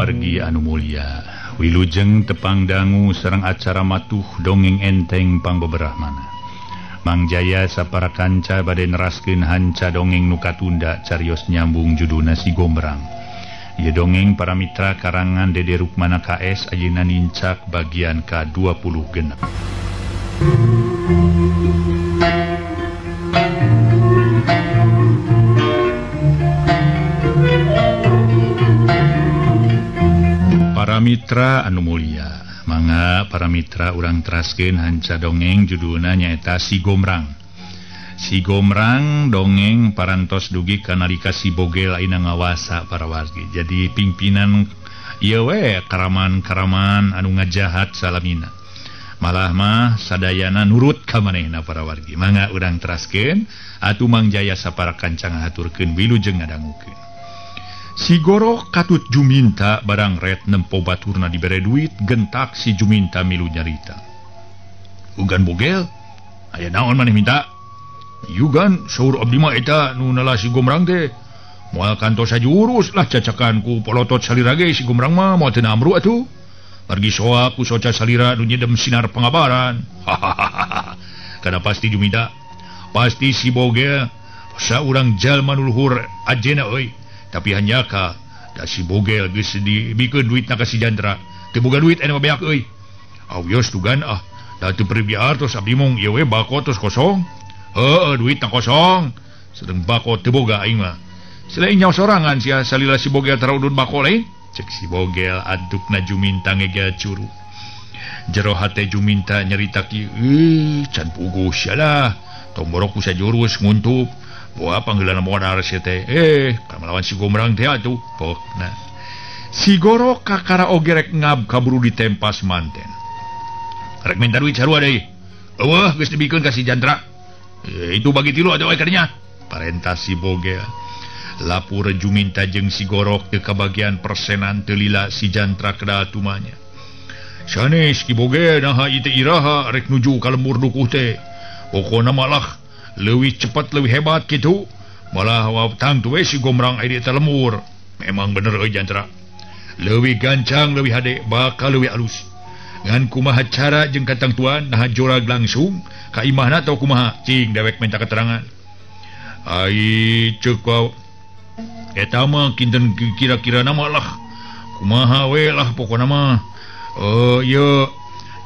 wargi anu mulia, wilujeng tepang dangu sareng acara matuh dongeng enteng pangbeberahmana. Mang Jaya sapara kanca bade neraskeun hanca dongeng nu katunda carios nyambung judulna Si Gombrang. Ieu dongeng para mitra karangan Dede Rukmana KS ayeuna nincak bagian ka-26. Para mitra anu mulia, mangga para mitra urang teraskeun hanca dongeng judulna nyaeta Si Gombrang. Si Gombrang dongeng parantos dugi kanalika si Bogel ayeuna ngawasa para wargi. Jadi pimpinan ieu we karaman-karaman anu ngajahat salamina. Malah mah sadayana nurut ka manehna para wargi. Mangga urang teraskeun atuh Mang Jaya sapara kanca ngahaturkeun wilujeng ngadangukeun. Si Goro katut Juminta barang ret nempo baturna dibere duit gentak si Juminta milu nyarita. Ugan Bogel, aya naon maneh minta? Yugan saur abdi mah eta nu nala Si Gombrang teh. Moal kantos sajurus lah cacakan ku polotot salira ge Si Gombrang mah moal teu namru atuh. Margi soa ku soca salira nu nyedem sinar pangabaran. Hahaha. Kana pasti Juminta. Pasti si Bogel saurang jalma nu luhur ajena euy. Tapi hanya ka da si Bogel geus dibikeun duitna ka si Jandra teu boga duit aya mah beak euy. Awios tugan da teu perbiar tos abdi mong ieu we bako tos kosong. Heueuh duitna kosong sedeng bako teu boga aing mah. Selain nyawa sorangan sia salila si Bogel taraudun bako lain cek si Bogel adukna Juminta ngegel curu. Jero hate Juminta nyarita kieu can puguh sia lah tomborok ku sajurus nguntup. Wah panggilan modal sia teh. Ka melawan Si Gombrang teh atuh. Pokna. Si Goro kakara oge rek ngab kaburu ditempas manten. Rek minta duit sarua deui. Eueuh geus dibikeun ka si Jandra. Itu bagi tilu atuh ekernya. Parentah si Bogel. Lapur Juminta jeung si Goro teu kabagian persenan teu lila si Jandra kedah tumanya. Sanes ki Bogel naha ieu teh iraha rek nuju ka lembur dukuh teh. Pokona malah leuwih cepat leuwih hebat gitu. Malah waptang tuh si Gombrang aya di eta lembur. Memang bener euy Jandra. Leuwih gancang leuwih hade bakal leuwih alus. Ngan kumaha cara jeung katang tuan nah jorag langsung ka imahna atau kumaha cing dewek minta keterangan. Ai ceuk wae. Eta mah kinten kira-kira nama lah. Kumaha we lah pokona mah. Ieu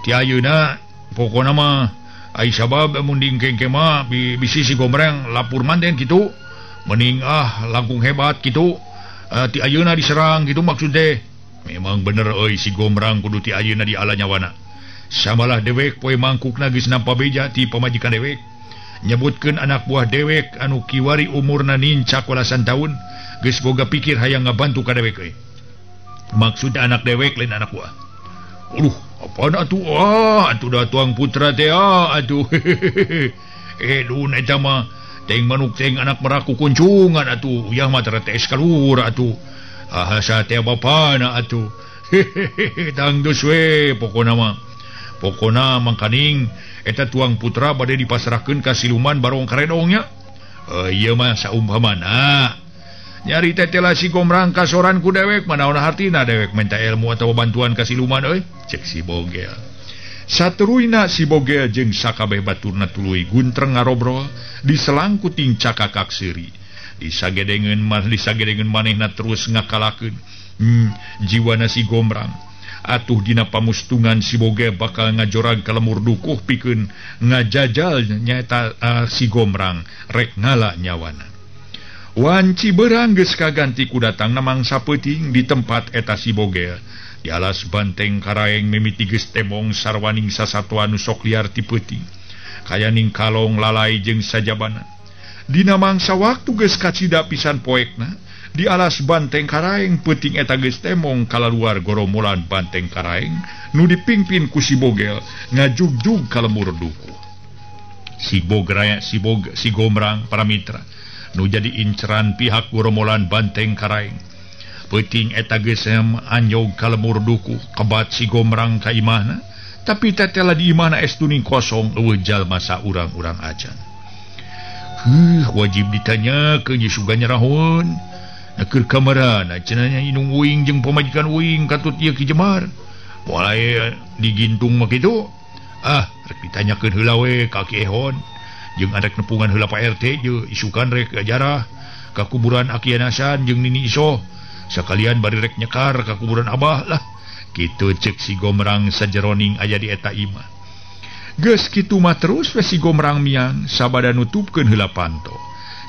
ti ayeuna pokona mah ai sabab munding kengke mah bisi Si Gombrang lapur manten kitu mending langkung hebat kitu ti ayeuna diserang kitu maksud teh. Memang bener euy Si Gombrang kudu ti ayeuna di ala nyawana. Samalah dewek poe mangkukna geus nampa beja ti pamajikan dewek. Nyebutkeun anak buah dewek anu kiwari umurna nincak welasan taun geus boga pikir hayang ngabantu ka dewek euy. Maksud anak dewek lain anak buah. Apaan atuh? Atuh da tuang putra teh atuh. Dun eta mah teng manuk teng anak meraku kuncungan atuh. Uyah mah teretes kalur atuh. Asa teh bapana atuh. Tangdus we pokona mah. Pokona mangkaning eta tuang putra bade dipasrahkeun ka siluman barong karedongnya. Ieu mah saumpamana. Nyari tetela Si Gombrang kasoran ku dewek manaon hartina dewek minta ilmu atau bantuan ka siluman euy cek si Bogel. Sateruyna si Bogel jeung sakabeh baturna tuluy guntreng ngarobrol diselang ku ting cakakak seuri. Disagedengeun manehna terus ngakalakeun jiwana Si Gombrang. Atuh dina pamustungan si Bogel bakal ngajorag ka lemur dukuh pikeun ngajajal nyaeta Si Gombrang rek ngala nyawana. Wanci berang geus kaganti ku datangna mangsa peuting di tempat eta si Bogel. Di alas banteng karaeng mimiti geus tembong sarwaning sasatwa nu sok liar ti peuting. Kayaning kalong lalai jeung sajabana. Dina mangsa waktu geus kacida pisan poekna, di alas banteng karaeng peuting eta geus tembong kalaluar goromolan banteng karaeng nu dipingpin ku si Bogel ngajugjug ka lembur dukuh. Si Gombrang para mitra nu jadi inceran pihak goromolan banteng karaeng. Peuting eta geus anyog ka lemur dukuh kebat Si Gombrang ka imahna, tapi tetela di imahna estuning kosong eueuh jalma saurang-urang ajan. Wajib ditanya ke Yesuga nyarahun. nakeur kamaran cenanya inung uing jeung pamajikan uing katut ieu Ki Jemar mulai digintung mah kitu rek ditanyakeun heula we ka Ki Ehon jeung arek nepungan heula Pak RT jeung isukan rek ajarah ka kuburan Aki Anasan jeung Nini Iso sakalian bari rek nyekar ka kuburan Abah lah kitu cek si Gomrang sajeroning aya di eta imah geus kitu mah terus we si Gomrang miang sabada nutupkeun heula panto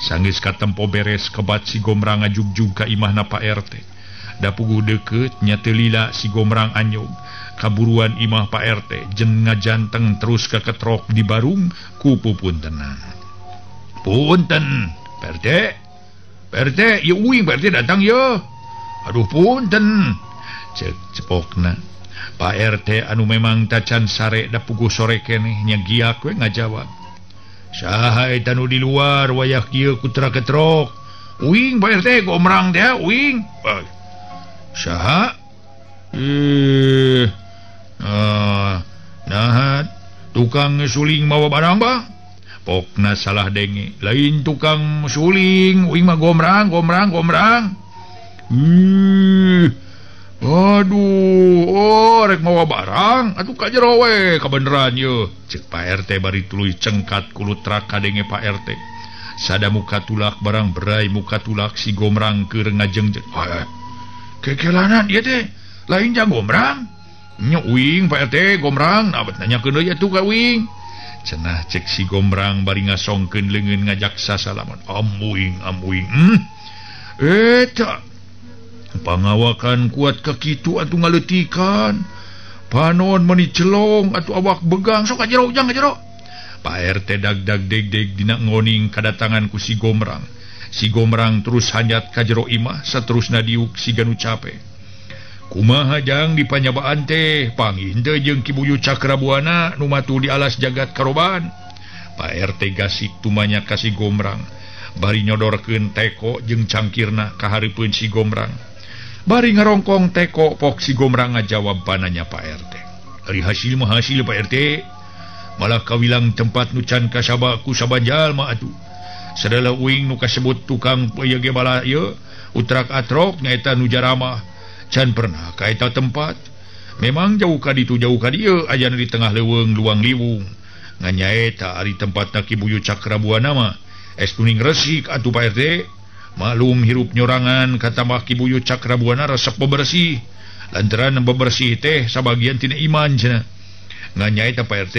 sanggeus katempo beres kebat si Gomrang ngajugjug ka imahna Pak RT da puguh deukeut nya teu lila si Gomrang anyog kaburuan imah Pak RT jeung ngajanteng terus ka ketrok di barung ku pupuntenan punten Pak RT ieu uing Pak RT datang ye aduh punten cek cepokna Pak RT anu memang tacan sare da puguh sore keneh nya giak we ngajawab saha eta nu di luar wayah kieu kutra ketrok uing Pak RT Gomrang teh uing saha nahat tukang suling mawa barang bah pokna salah denge lain tukang suling uing mah Gomrang aduh rek mawa barang atuh ka jero we kabeneran ye cek Pak RT bari tuluy cengkat kulutrak kadenge Pak RT sada muka tulak barang berai muka tulak si Gomrang keur ngajengjeng kekelanan ieu teh lain jang Gomrang nya uing Pak RT Gomrang abet nanyakeun deui atuh ka uing cenah cek si Gomrang bari ngasongkeun leungeun ngajak sasalaman amuing eta pangawakan kuat ka kitu atuh ngaleutikan panon meni celong atuh awak begang sok ka jero Pak RT dag deg dina ngoning kadatangan ku si Gomrang terus hanyat ka jero imah saterusna diuk si ganu cape kumaha jang dipanyabaan teh panggih teh jeung Ki Buyu Cakrabuana nu matu di alas jagat karoban Pak RT gasik tumanya ka si Gomrang bari nyodorkeun teko jeung cangkirna ka hareupeun si Gomrang bari ngarongkong teko pok si Gomrang ngajawab pananya Pak RT ari hasil mah hasil Pak RT malah kawilang tempat nu can kasaba ku sabanjal mah atuh sadala uing nu kasebut tukang ieu ge bala ieu utrak atrok nyaeta nu jaramah can pernah ka eta tempat memang jauh ka ditu jauh ka dieu aya di tengah leuweung luang liwung nganyaeta ari tempatna Ki Buyu Cakrabuana mah es kuning resik atuh Pak RT maklum hirup nyorangan katambah Ki Buyu Cakrabuana resep bebersih lantaran bebersih teh sabagian tina iman cenah nganyaeta Pak RT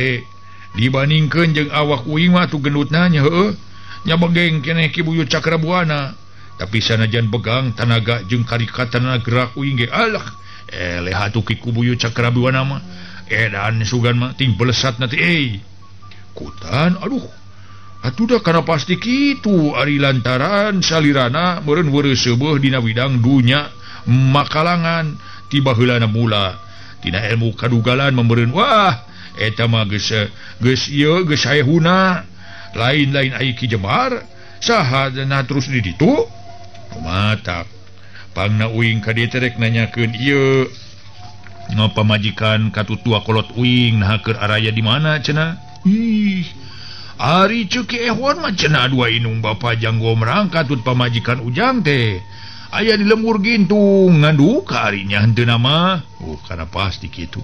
dibandingkeun jeung awak uing mah atuh gendutna nya heueuh nya begeng keneh Ki Buyu Cakrabuana tapi sanajan begang tanaga jeung karikatana gerak uing ge alah eleh atuh Ki Buyu Cakrabuana mah edan sugan mah ting belesat nanti kutan aduh atuh dah kana pasti kitu ari lantaran salirana meureun weureuh seubeuh dina bidang dunya makalangan tiba heulana mula tina ilmu kadugalan membeureun wah eta mah geus saehuna lain-lain ai Ki Jemar saha na terus di ditu kumaha pangna uing ka dieu rek nanyakeun ieu ngapa majikan katutua kolot uing nah keur araya di mana cenah ari ceuk Ehon mah cenah dua inung bapa jang Gomrang katut pamajikan ujang teh aya di lembur gintung nganduk ka arinya henteu nama kana pasti kitu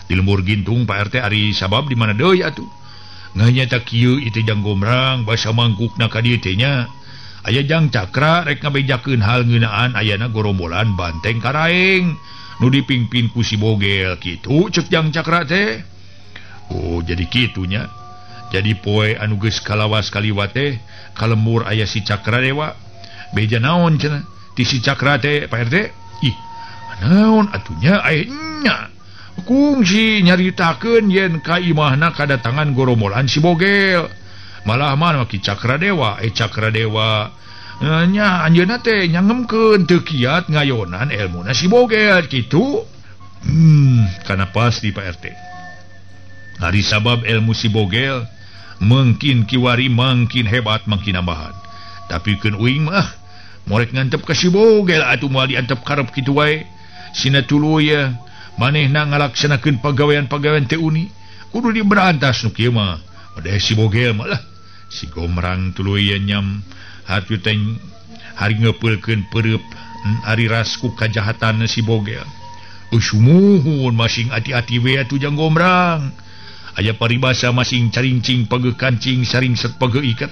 di lembur gintung Pak RT ari sabab di mana deui atuh nganyata kieu itu jang Gomrang basa mangkukna ka dieu teh nya aya jang Cakra rek ngabejakeun hal ngeunaan ayana gorombolan banteng karaeng nu dipingpin ku si Bogel kitu ceuk jang Cakra teh jadi kitunya jadi poe anu geus kalawas kaliwat teh kalembur aya si Cakra dewa beja naon cenah ti si Cakra teh Pak RT naon atunya nya kungsi nyaritakeun yen ka imahna kadatangan gorombolan si Bogel malah mah Ki Cakra Dewa Cakra Dewa nya anjeunna teh nyangemkeun teu kiat ngayonan elmuna si Bogel kitu kana pasti Pak RT ari sabab ilmu si Bogel mungkin kiwari mungkin hebat mungkin nambahan tapi keun uing mah morek ngantep ka si Bogel atuh moal diantep karep kitu wae sina tuluy ya manehna ngalaksanakeun pagawean-pagawean teh uni kudu diberantas nu kieu mah modeh si Bogel mah lah si Gomrang tuluy nyam hari ngepelkeun pereup ari rasku kajahatan si Bogel. Usumuhun masing hati-hati we atuh Jang Gombrang. Aya paribasa masing caringcing pageuh kancing saring set pageuh iket.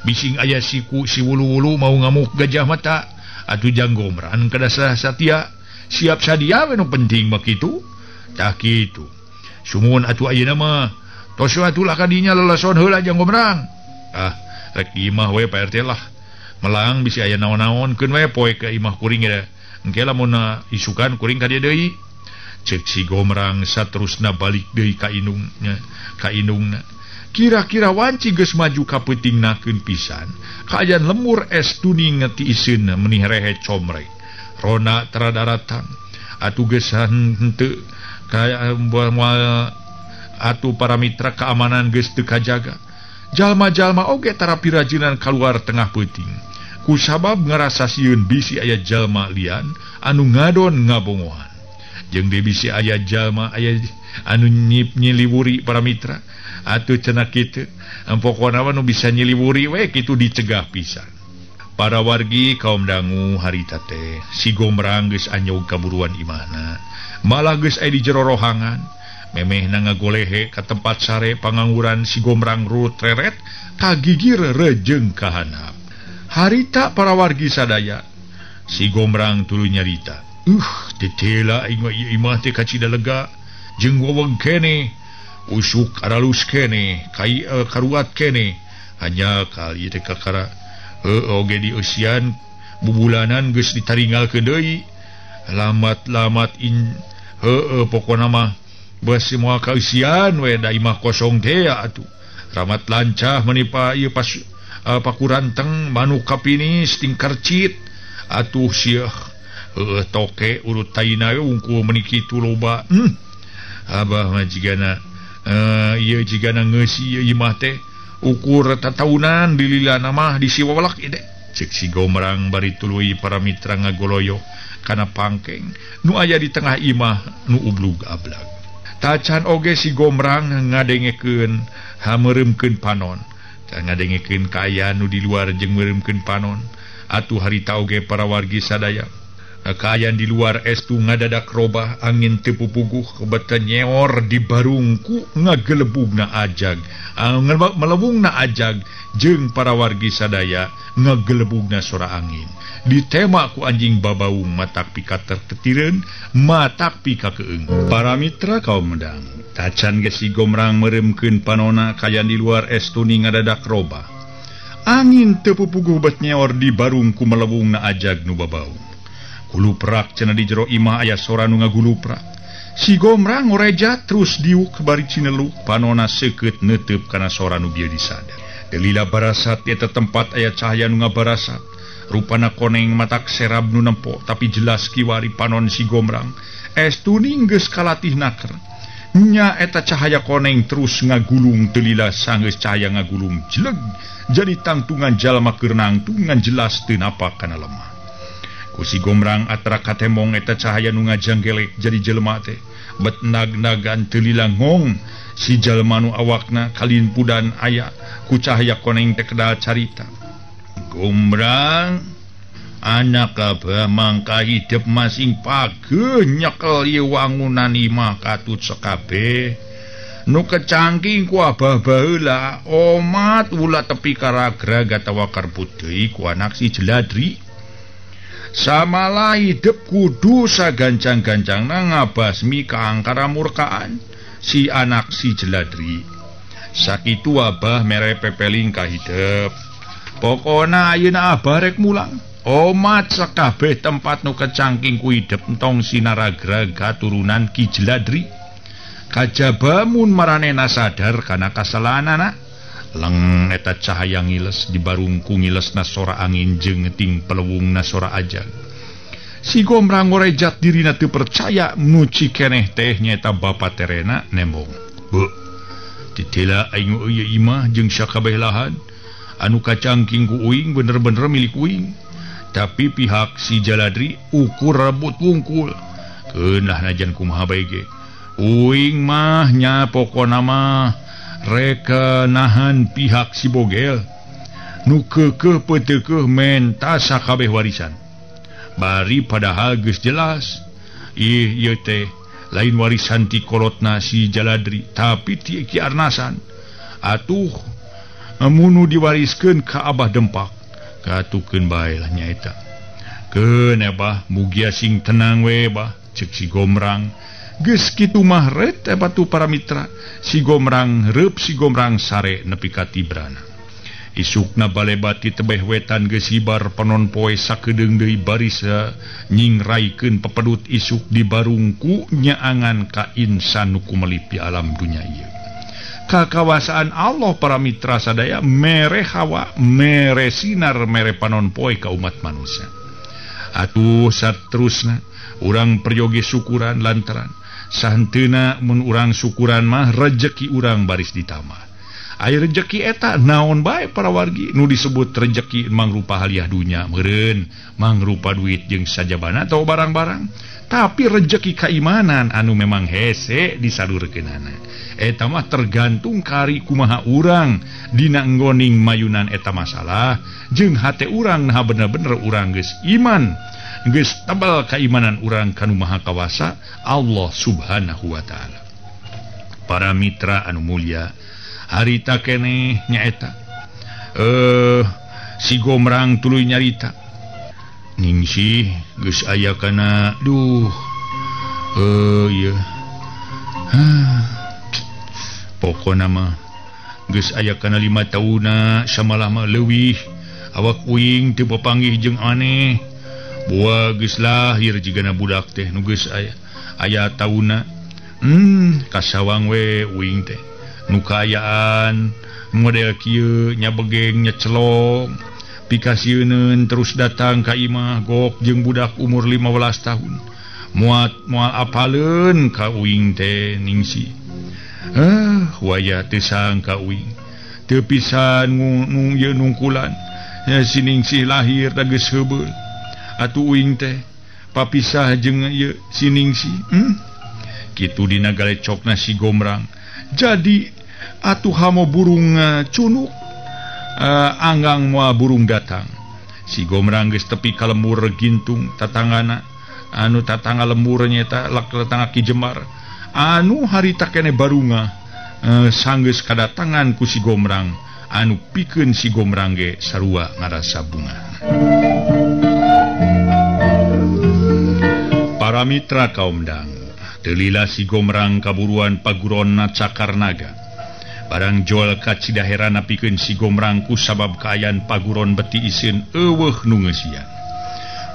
Bising aya siku si wulu-wulu mau ngamuk gajah mata. Atuh Jang Gombrang kadasa satia siap sadia we nu penting mah kitu. Tah kitu. Sumuhun atuh ayeuna mah tos atuh kadinya leleson heula Jang Gombrang. Rek imah we Pak RT lah. Melang bisi aya naon-naonkeun we poe ka imah kuring ya. Engke lamun isukan kuring ka dieu deui. Cek si Gombrang saterusna balik deui ka indungna. Kira-kira wanci geus maju ka peutingnakeun pisan. Kaayaan lemur es tuning ngetiiseun menih rehe comrek. Rona teradaratang. Atuh geus henteu kaya atuh para mitra keamanan geus teu kajaga. Jalma-jalma oge tara pirajinan kaluar tengah peuting. Kusabab ngarasa sieun bisi aya jalma lian anu ngadon ngabongohan. Jeung deui bisi aya jalma aya anu nyiliwuri para mitra. Atuh cenah kitu, pokona nu bisa nyiliwuri we kitu dicegah pisan. Para wargi kaum dangu harita teh si Gombrang geus anyog kaburuan imahna. Malah geus aya di jero rohangan. Memehna ngagolehe ka tempat sare pangangguran si Gombrang rut reret kagigir rejeung kahanap. Harita para wargi sadaya si Gombrang tuluy nyarita. Tetela aing imah teh kacida lega jeung weweng kene usuk aralus kene kai karuat kene hanya kali teh kakara oge di usian bubulanan geus ditaringgalkeun deui lamat-lamat pokona mah beusi moal ka usian we da imah kosong teh atuh ramat lancah menipa ieu pas pakuranteng manuk kapinis tingkar cit atuh sia toke urut taina unggul menikitu loba abah mah jigana ieu jigana geus ieu imah teh ukur tatahunan dililana mah disiwalak ide cek si Gombrang bari tuluy para mitra ngagoloyo kana pangkeng nu aya di tengah imah nu ublug ablag. Tacan oge si Gombrang ngadengekeun hameureumkeun panon. Ngadengekeun kaayaan nu di luar jeung meureumkeun panon. Atuh harita oge para wargi sadaya. Kaayaan di luar estu ngadadak robah angin teu pupuguh beta nyeor di barungku ngagelebugna ajag. Melebungna ajag jeung para wargi sadaya ngagelebugna sora angin. Ditema ku anjing babaung matak pika tertetireun matak pika keung. Para mitra kaum medang tacan geus si Gombrang meureumkeun panona kaayaan di luar estu ngadadak robah. Angin teu pupuguh bet nyeor di barungku melebungna ajag nu babaung. Guluprak cenah di jero imah aya sora nu ngaguluprak. Si Gombrang ngoreja terus diuk bari cineluk panona seukeut neuteub kana sora nu bieu disadar. Delila barasat eta tempat aya cahaya nu ngabarasat. Rupana koneng matak serab nu nempo tapi jelas kiwari panon si Gombrang. Estuning geus kalatih naker. Nya eta cahaya koneng terus ngagulung delila sanggeus cahaya ngagulung jeleg jadi tangtungan jalma keur nangtungan jelas teu napa kana lemah. Ku si Gombrang atra katemong eta cahaya nu ngajanggelek jadi jelema teh bet nag-nagan teu lila ngong si jalma nu awakna kalimpudan aya ku cahaya koneng teh kedal carita. Gombrang anak abah mangka hidup masing pageuh nyekel ieu wangunan imah katut sakabeh nu kecangking ku abah baheula omat ulah tepi karagrag atawa karbut deui ku anak si Jeladri. Samalah hidup kudu sagancang-gancangna ngabasmi kaangkara murkaan si anak si Jeladri. Sakitu abah mere pepeling ka hidup. Pokona ayeuna abah rek mulang. Omat sakabeh tempat nu kecangking ku hidup entong sinaragrag katurunan Ki Jeladri. Kajaba mun maranena sadar kana kasalahanana. Leng eta cahaya ngiles di barungku ngilesna sora angin jeung ngeting pelewungna sora ajag. Si Gombrang ngorejat dirina teu percaya nuci keneh teh nyaeta bapa terena nembong. Beuh. Titila aing ieu imah jeung sakabeh lahan anu kacangking ku uing bener-bener milik uing. Tapi pihak si Jeladri ukur rebut wungkul. Keunah najan kumaha bae ge. Uing mah nya pokona mah reka nahan pihak si Bogel. nu kekeh peteukeun menta sakabeh warisan. Bari padahal geus jelas ieu teh lain warisan ti kolotna si Jaladri tapi ti Ki Arnasan. Atuh mun diwariskeun ka Abah Dempak katukeun bae lah nyaeta. Keun Abah mugia sing tenang we bah cek si Gomrang. Geus kitu mah ret batu para mitra si Gomrang reup si Gomrang sare nepi ka tibrana. Isukna balebati tebeh wetan geus hibar panon poe sakedeung deui baris nyingraikeun pepedut isuk di barungku nyaangan ka insan nu kumelipi alam dunya ieu. Kakawasaan Allah para mitra sadaya mere hawa mere sinar mere panon poe ka umat manusia. Atuh saterusna urang peryoge syukuran lantaran sahenteuna mun urang syukuran mah rejeki urang baris ditamah. Aya rejeki eta naon bae para wargi nu disebut rejeki mangrupa haliah dunya meureun mangrupa duit jeung sajabana atau barang-barang, tapi rejeki keimanan anu memang hese disalurkeunana eta mah tergantung kari kumaha urang dina nggoning mayunan eta masalah jeung hate urang nah bener-bener urang geus iman geus tebal keimanan urang kanu maha kawasa Allah subhanahu wa ta'ala. Para mitra anu mulia, harita keneh nyaeta si Gomrang tuluy nyarita ningsih geus aya kana ieu pokona mah geus aya kana 5 tauna samalah mah leuwih awak uing teu papanggih jeung aneh boa geus lahir jigana budak teh nu geus aya tauna kasawang we uing teh nu kaayaan model kieu nyabegeng nyecelong pikasieun terus datang ka imah gok jeung budak umur 15 tahun moal apaleun ka uing teh ningsi waya teu sangka uing teu pisan nungkulan si ningsi lahir da geus heubeul atuh uing teh papisah jeung ieu si ningsi kitu dina galecokna si Gomrang. Jadi atuh hamo burung cunuk anggang moal burung datang. Si Gomrang geus tepi ka lembur gintung tatanggana anu tatangga lembur nyata tatangga Ki Jemar anu harita keneh barunga sanggeus kadatangan ku si Gomrang anu pikeun si Gomrang ge sarua ngarasa bunga. Para mitra kaum dangu, telila si Gomrang kaburuan paguronna Cakarnaga. Barang jual ka Cidaherana pikeun si Gomrang ku sabab kaayaan paguron beti isin eueuh nu ngeusian.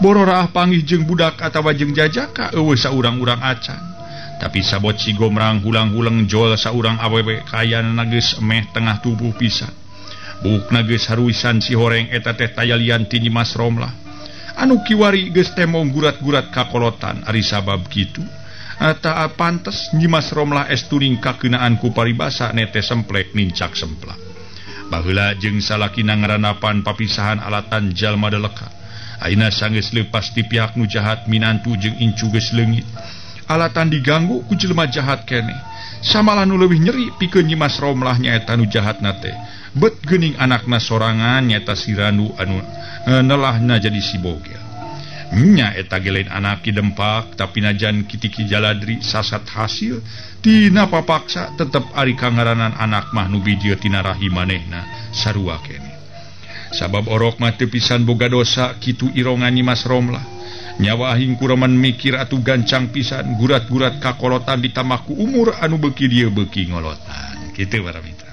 Bororah panggih jeung budak atawa jeung jajaka eueuh saurang-urang acan. Tapi sabot si Gomrang hulang-hulang jual saurang awewe kaayana geus emeh tengah tubuh pisan. Bukna geus haruisan si horeng eta teh tayalian ti Nyimas Romlah. Anu kiwari geus temong gurat-gurat kakolotan ari sabab kitu. Ta pantes Nyimas Romlah esturing kakeunaan ku paribasa nete semplek nincak semplak. Baheula jeung salakina ngaranapan papisahan alatan jalma deleka. Ayeuna sanggeus leupas ti pihak nu jahat minantu jeung incu geus leungit. Alatan diganggu ku jelema jahat keneh. Samalah nu leuwih nyeri pikeun Nyimas Romlah nyaeta nu jahatna teh. Bet geuning anakna sorangan nyaeta si Randu anu nelahna jadi si bogel. Nya eta ge lain anak Ki Dempak tapi najan kitu Ki Jaladri sasat hasil tina papaksa tetep ari kangaranan anak mah nu bijeu tina rahim manehna sarua keneh. Sabab orok mah teu pisan boga dosa kitu irongan Nyimas Romlah. Nyawa ahing kureman mikir atuh gancang pisan gurat-gurat kakolotan ditambah ku umur anu beuki dieu beuki ngolotan. Kitu para mitra.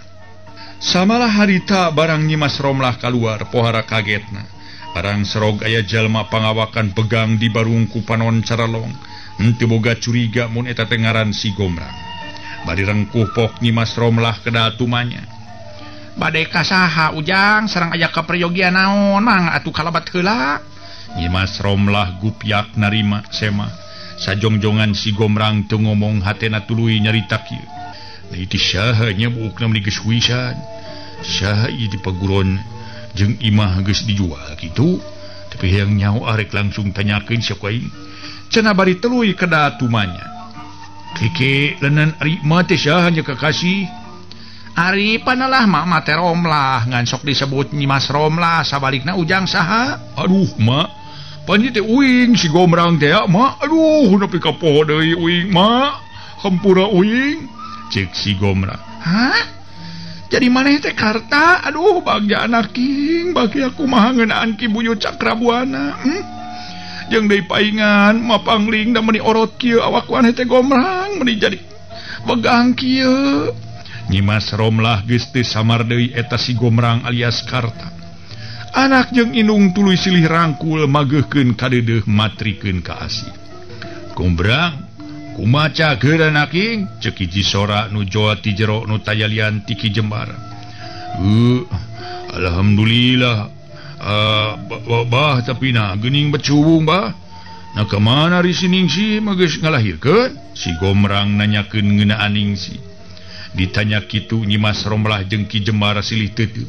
Samalah harita barang Nyimas Romlah kaluar pohara kagetna. Barang serog aya jalma pangawakan pegang di barungku panon caralong henteu boga curiga mun eta teh ngaran si Gomrang. Bari rengkuh pok Nyimas Romlah kedah tumanya. Bade ka saha ujang sareng aya kaprayogian naon mang atuh kalabat heula. Nyimas Romlah gupyak narima sema. Sajongjongan si Gomrang teu ngomong hatena tuluy nyarita kieu. Itu saha nya buukna meuli geus wisan. Saha ieu di paguron jeung imah geus dijual kitu. Tapi hayang nyaho arek langsung tanyakeun sia ku aing. Cenah bari tuluy kedah tumanya. Keke leunan ari mah teh saha nya kakasih? Ari panalah mak mate Romlah ngan sok disebut Nyimas Romlah sabalikna ujang saha. Aduh mak panji teh uing si Gomrang teh mak. Aduh nepi ka poho deui uing mak. Hampura uing cek si Gomrang. Hah? Jadi maneh teh karta? Aduh bagja anak king bagi aku mah ngeunaan ki buyut Cakrabuana. Jeung deui paingan mapangling da meuni orot kieu awak waneh teh Gomrang meuni jadi begang kieu. Nyimas Romlah geus teu samar deui eta si Gomrang alias Karta. Anak jeung indung tuluy silih rangkul mageuhkeun kadeudeuh matrikeun ka Asi. Gomrang, kumaha keur anak king? Ceuk hiji sora nu joa ti jero nu tayalian ti Ki Jembar. Alhamdulillah. Bah tapi na geuning becuwung bah. Na kemana Risi Ningsih mah geus ngalahirkeun? Si Gomrang nanyakeun ngeunaan Ningsih. Ditanya kitu Nyimas Romlah jeung Ki Jembar silih teuteup.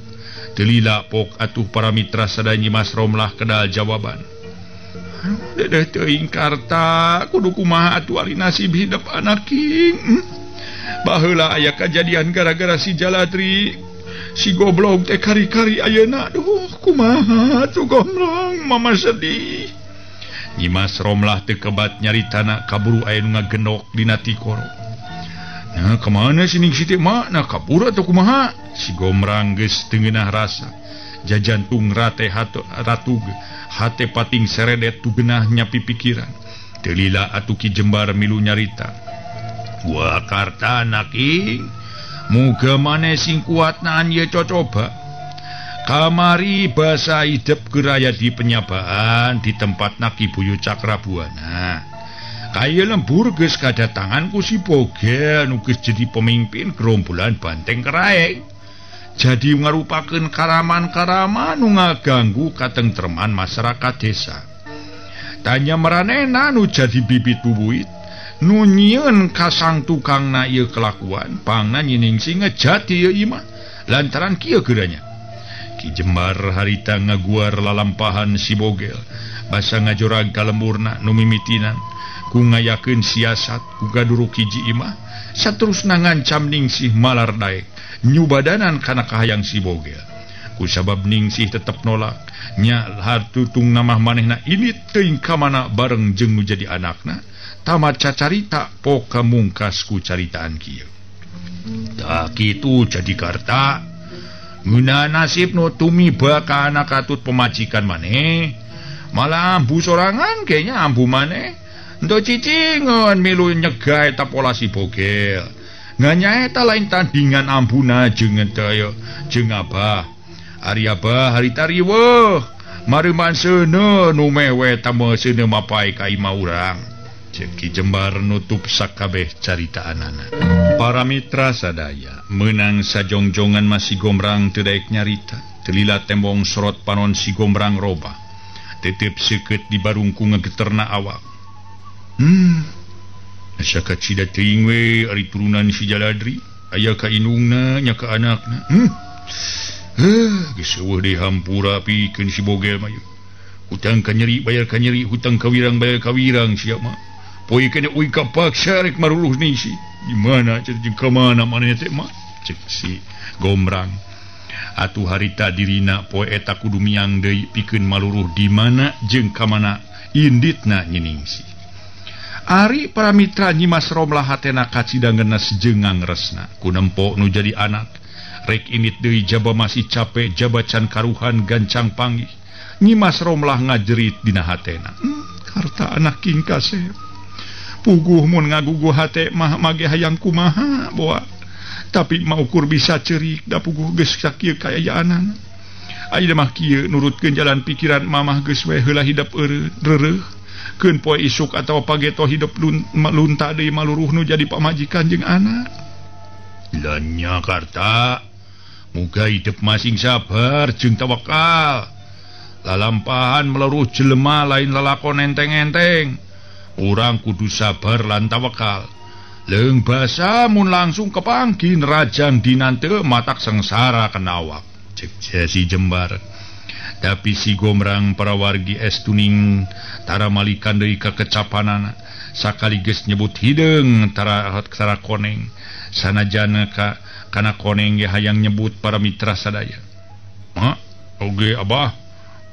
Teu lila pok atuh para mitra sadaya Nyimas Romlah kedal jawaban. Dedeh teuing Karta, kudu kumaha atuh ari nasib hidup anak king. Baheula aya kajadian gara-gara si Jaladri. Si goblok teh kari-kari ayeuna. Aduh kumaha atuh Gomrang, mama sedih. Nyimas Romlah teu kebat nyaritana kaburu aya nu ngagendok dina tikoro. Nah, kemana si Ningsih teh mak? Nah, kabur atau kumaha? Si Gomrang geus teu ngeunah rasa. Jajantung rate ratug, hate pating seredet tu genah nyapi pikiran. Teu lila atuh Ki Jembar milu nyarita. Wah Karta anak ing, muga maneh sing kuat nahan ye cocoba. Kamari basa hidup geraya di penyabaan di tempat Ki Buyut Cakrabuana. Kaya lembur geus kadatangan ku si Bogel nu geus jadi pemimpin gerombolan Banteng Keraeng. Jadi ngarupakeun karaman-karaman nu ngaganggu katentreman masyarakat desa. Tanya maranehna nu jadi bibit bubuit nu nyieun ka sang tukangna ieu kelakuan pangna Nyi Ningsih ngejat ieu imah lantaran kieu geuranya. Ki Jembar harita ngaguar lalampahan si Bogel basa ngajorag ka lemburna nu mimitinan ku ngayakeun siasat ku gaduruk hiji imah saterusna ngancam Ningsih malar daek nyubadanan kana kahayang si Bogel. Kusabab Ningsih tetep nolak nya hartutung namah manehna ini teuing ka mana bareng jeung nu jadi anakna tamat cacarita poka mungkas ku caritaan kieu. Tah kitu jadi Karta ngeunaan nasib nu tumiba ka anak katut pemajikan maneh malah ambu sorangan kayaknya ambu maneh. Ento cicingan milu nyegah eta pola si Bogel. Nganya eta lain tandingan ambuna jeung teu jeung Abah. Ari Abah harita riweuh. Mareuman seuneu nu mewe tama seuneu mapai ka imah urang. Ceuk Ki Jembar nutup sakabeh caritaanana. Para mitra sadaya meunang sajongjongan masih Gomrang teu daek nyarita. Teu lila tembong sorot panon si Gomrang robah. Tetep seukeut di barungku ngageterna awak. Asa kacida teuing we ari turunan si Jaladri aya ka indungna nya ka anakna. Geus eueuh deui hampura pikeun si Bogel mah. Hutang ka nyeri bayar ka nyeri, hutang ka wirang bayar ka wirang sia mah. Poe kene uing ka paksa rek maruluh Ningsih. Di mana jeung ka mana maneh teh mah? Cek si Gomrang. Atuh harita dirina poe eta kudu miang deui pikeun maluruh di mana jeung ka mana inditna Nyi Ningsih. Ari para mitra Nyimas Romlah hatena kacidangeunna sejengang resna ku nempo nu jadi anak rek init deui jaba masih capek jabacan karuhan gancang panggih. Nyimas Romlah ngajerit dina hatena. Karta anak king kasep. Puguh mun ngaguguh hate mah mage hayang kumaha boa. Tapi maukur bisa cerik da puguh geus sakieu kayayanan. Ayeuna mah kieu nurutkeun jalan pikiran mamah geus we heula hidup reureuh. Keun poe isuk atau pageto hidup lunta deui maluruh nu jadi pamajikan jeung anak. Lanya Karta, muga hidup masing sabar jeung tawakal. Lalampahan meleruh jelema lain lalakon enteng-enteng. Urang kudu sabar lan tawakal. Leung basa mun langsung kepangkin rajang dinante matak sengsara kenawak. Cek si Jembar. Tapi si Gomrang para wargi estuning tara malikan deui ka kecapanana sakaligus nyebut hideung tara koneng sanajana ka kana koneng ge hayang nyebut para mitra sadaya. Oge Abah,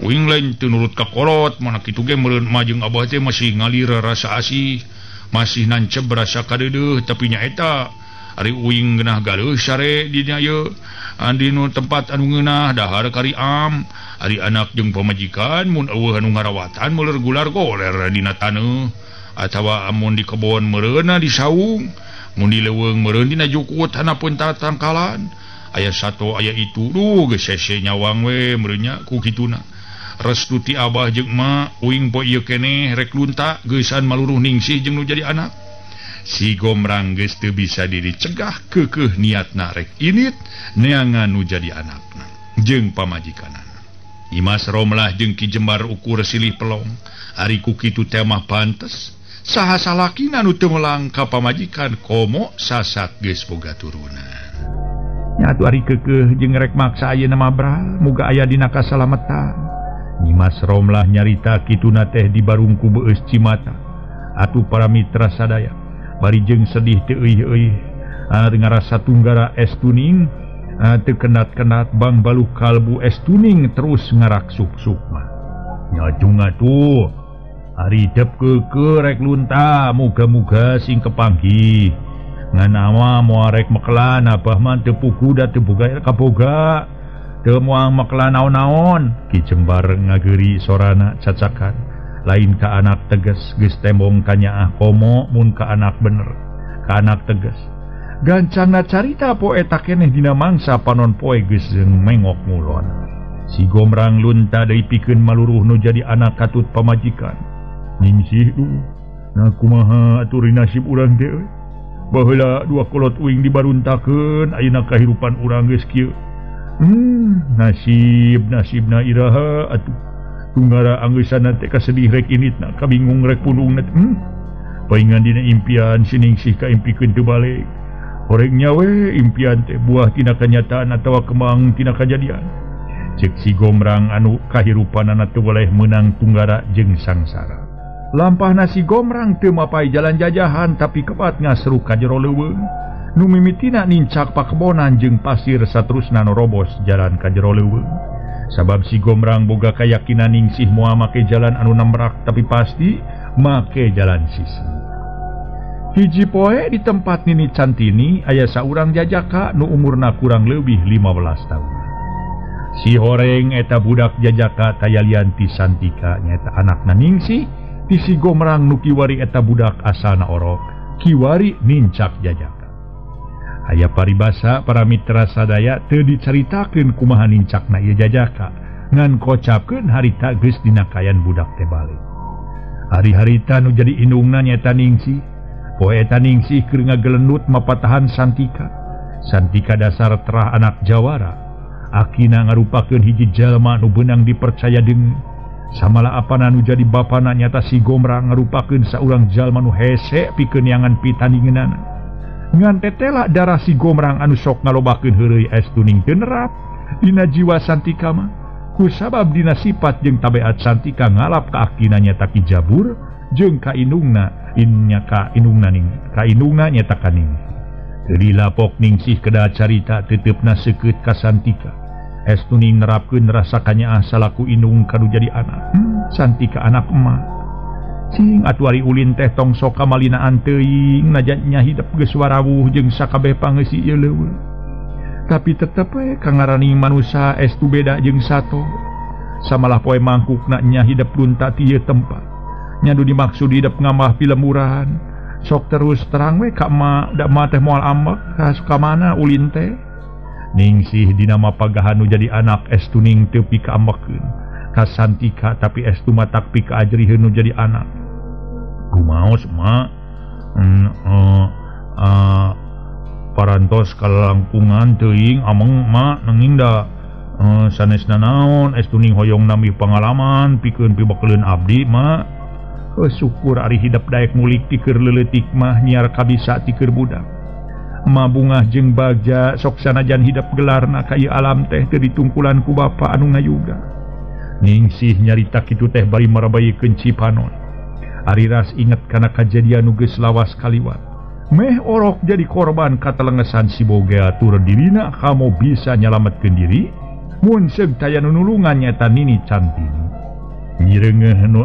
uing lain teu nurut ka kolot, mana kitu ge meureun mah jeung Abah teh masih ngalir rasa asih, masih nancep rasa kadeudeuh tapi nya eta ari uing geunah galeuh sare dina ieu. Andinu tempat anu ngeunah dahar kari am, ari anak jeung pamajikan mun eueuh anu ngarawatan meuler gular goler dina taneuh, atawa amun di kebon meureunna di saung, mun di leuweung meureun dina jukut hanapun tatangkalan. Aya sato aya itu duh geus sese nyawang we meureunnya ku kituna. Restu ti Abah jeung Ma uing poe ieu keneh rek lunta geusan maluruh ningsih jeung nu jadi anak. Si Gomrang geus teu bisa dicegah keukeuh niatna rek init neangan nu jadi anakna jeung pamajikanana. Imas Romlah jeung Ki Jembar ukur silih pelong, ari ku kitu teh mah pantes saha salakina nu teu melang ka pamajikan komo sasat geus boga turunan. Nya atuh ari keukeuh jeung rek maksa ayeuna mah bral muga aya dina kasalametan. Imas Romlah nyarita kituna teh di barungku beus Cimata. Atuh para mitra sadaya bari jeung sedih teu euy-euy ngarasa tunggara es tuning teu kenat-kenat bang baluh kalbu es tuning terus ngaraksuk-suk mah. Nya junga tuh ari dep keukeuh rek lunta muga-muga sing kepanggih nganawa moal rek mekelan Abah mah teu pugu da teu boga kaboga teu moal mekelan naon-naon. Ki Jembar ngageuri sorana cacakan. Lain ka anak teges geus tembong kanyaah komo mun ka anak bener ka anak teges gancangna carita poe eta keneh dina mangsa panon poe geus mengok ngulon. Si Gomrang lunta deui pikeun maluruh nu jadi anak katut pamajikan. Ningsih duh nah kumaha atuh nasib urang teh baheula dua kolot uing dibaruntakeun ayeuna kahirupan urang geus kieu. Nasibna iraha atuh tunggara anggeusana teh kasedih rek initna kabingung rek pundungna paingan dina impian siningsih kaimpikeun teu balik. Horengnya we impian teh buah tina kanyataan atawa kembang tina kajadian. Cek si Gomrang anu kahirupanana teu boleh meunang tunggara jeung sangsara. Lampahna si Gomrang teu mapai jalan jajahan tapi kepat ngasru ka jero leuweung. Nu mimitina nincak pakebonan jeung pasir saterusna norobos jalan ka jero leuweung. Sabab si Gomrang boga kayakinan ningsih moal make jalan anu nambrak tapi pasti make jalan sisi. Hiji poe di tempat Nini Cantini aya saurang jajaka nu umurna kurang leuwih 15 tahun. Si Horeng eta budak jajaka tayalian ti Santika nyaeta anakna ningsih ti si Gomrang nu kiwari eta budak asalna Orok, kiwari nincak jajaka. Aya paribasa para mitra sadaya teu dicaritakeun kumaha nincakna ieu jajaka ngan kocapkeun harita geus dina kayan budak teh balik. Hari-harita nu jadi indungna nyaeta ningsih. Poe eta ningsih keur ngagelendut mapatahan Santika. Santika dasar terah anak jawara. Akina ngarupakeun hiji jalma nu beunang dipercaya deung. Samala apana nu jadi bapana nyata si Gomrang ngarupakeun saurang jalma nu hese pikeun neangan pitandingeunana. Ngan tetela darah si Gomrang anu sok ngalobakeun heureuy es tuning teu nerap dina jiwa Santika mah. Kusabab dina sifat jeung tabeat Santika ngalap ka akina nyata Ki Jabur jeung ka indungna nyata ka Ningsih. Teu dilapok Ningsih kedah carita teteupna seukeut ka Santika. Es tuning nerapkeun rasa kanyaah salaku indung kanu jadi anak. Santika anak emak. Cing atuh ari ulin teh tong sok kamalinaan teuing najan nya hidup geus warawuh jeung sakabeh pangeusi ieu leuweung. Tapi tetep we kangaraning manusia estu beda jeung sato. Samalah poe mangkukna nya hidup lunta ti ieu tempat. Nya nu dimaksud hidup ngambah pilemuran. Sok terus terang we ka emak da emak teh moal ambek ka mana ulin teh. Ningsih dina mapagahan nu jadi anak estu ning teu pika ambekeun ka Santika tapi estu matak pika ajriheun nu jadi anak. Kumaos mak parantos kalangkungan teuing ameng mak nanging da sanesna naon es tuning hoyong nambih pengalaman pikeun pibakeuleun abdi mak. Syukur ari hidup daek mulik ti keur leuletik mah nyiar kabisa ti keur budak. Ma Bungah jeung Bagja sok sanajan hidup gelarna ka ieu alam teh teu ditungkulan ku bapa anu ngayuga. Ningsih nyarita kitu teh bari marabayekeun Cipanon. Ari ras inget kana kajadian nu geus lawas kaliwat. Meh orok jadi korban katelengesan si boga tur dirina kamu bisa nyelametkeun diri mun seug taya nunulungan nyata Nini Cantini. Nyirengeh nu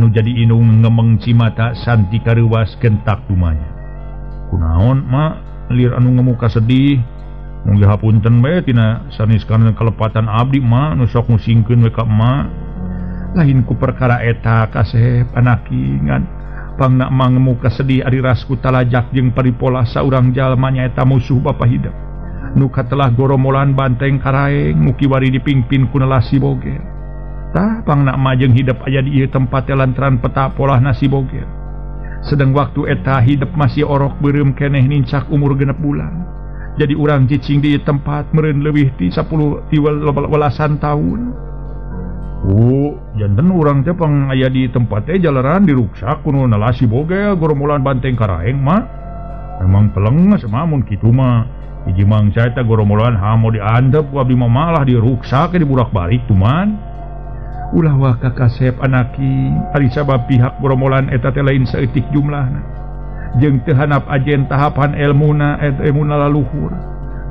jadi inung ngemeng cimata Santika reuwas gentak dumanya. Kunaon mak lir anu ngemuka sedih? Mungkin hapunten bae tina sanes kana kalepatan abdi mak nu sok musingkeun we ka emak. Lain ku perkara eta kasep anakingan. Pangna mangemuka sedih ari rasku talajak jeung paripola saurang jalma nyaeta musuh bapa hidup. Nu katelah goromolan banteng karaeng mugi wari dipingpin ku nelasi boger. Tah pangna majeng hidup aya di ieu tempat lantaran peta polah nasi boger. Sedang waktu eta hidup masih orok beureum keneh nincak umur 6 bulan. Jadi urang cicing di tempat meureun leuwih ti 10 welasan tahun. Janten urang teh pang aya di tempat teh jalaran diruksak kuno nalasi boga goromolan banteng karaeng mah. Memang pelenges mah mun kitu mah. Hiji mangsa eta goromolan hamo diandep ku abdi mah malah diruksak diburak-balik tuh man. Ulah wah kakasep anaki ari sabab pihak goromolan eta teh lain saeutik jumlahna. Jeung teu hanap ajen tahapan elmuna laluhur.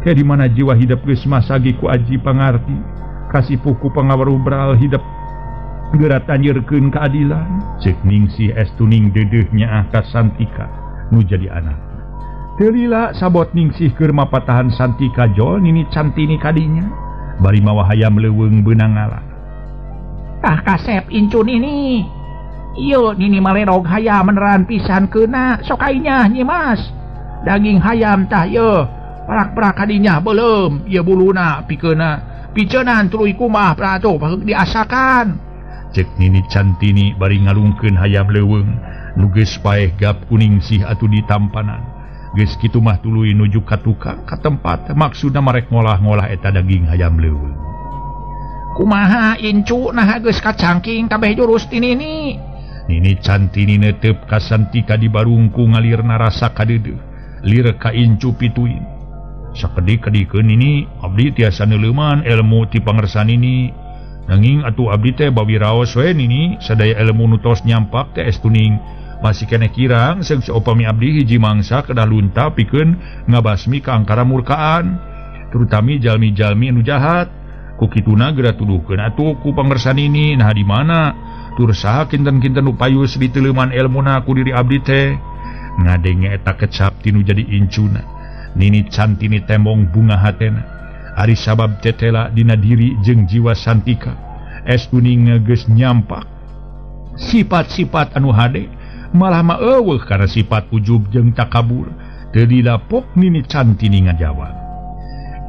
Ke di mana jiwa hidup geus masagi ku aji pangarti. Kasih puku pengawaru beral hidup gerat anjeurkeun keadilan cek Ningsih estuning dedehnya ka Santika nu jadi anak. Teu lila sabot Ningsih keur mapatahan Santika jol Nini Cantini kadinya bari mawa hayam leuweung beunang ngalah. Tah kasep incun ini. Ieu Nini malerog hayam meneran pisan keuna sok ainya Nyi Mas. Daging hayam tah ieu parak-parak kadinya beuleum ieu buluna pikeuna picenan tuluy kumah prato paheuk diasakan. Cek Nini Cantini bari ngalungkeun hayam leuweung nu geus paeh gap kuning sih atuh ditampanan. Geus kitu mah tuluy nuju ka tukang ka tempat maksudna marek ngolah-ngolah eta daging hayam leuweung. Kumaha incu nah geus kacangking kabeh jurus ti Nini. Nini Cantini neuteup ka Santika di barungku ngalirna rasa kadeudeuh. Lir ka incu pituin. Sakedik-kedikeun ini abdi tiasa neuleuman ilmu ti pangersan ini. Nanging atuh abdi teh bawi raos we Nini sadaya ilmu nu tos nyampak teh estuning masih keneh kirang seug saupami abdi hiji mangsa kedah lunta pikeun ngabasmi kaangkara murkaan terutami jalmi-jalmi anu jahat. Ku kituna geura tuduhkeun atuh ku pangersan ini nah di mana tur saha kinten-kinten nu payus diteuleuman ilmuna ku diri abdi teh. Ngadenge eta kecap tinu jadi incuna. Nini Cantini tembong bunga hatena ari sabab tetela dina diri jeung jiwa Santika estuning geus nyampak sifat-sifat anu hade malah mah eueuh kana sifat ujub jeung takabur. Teu dilapok Nini Cantini ngajawab.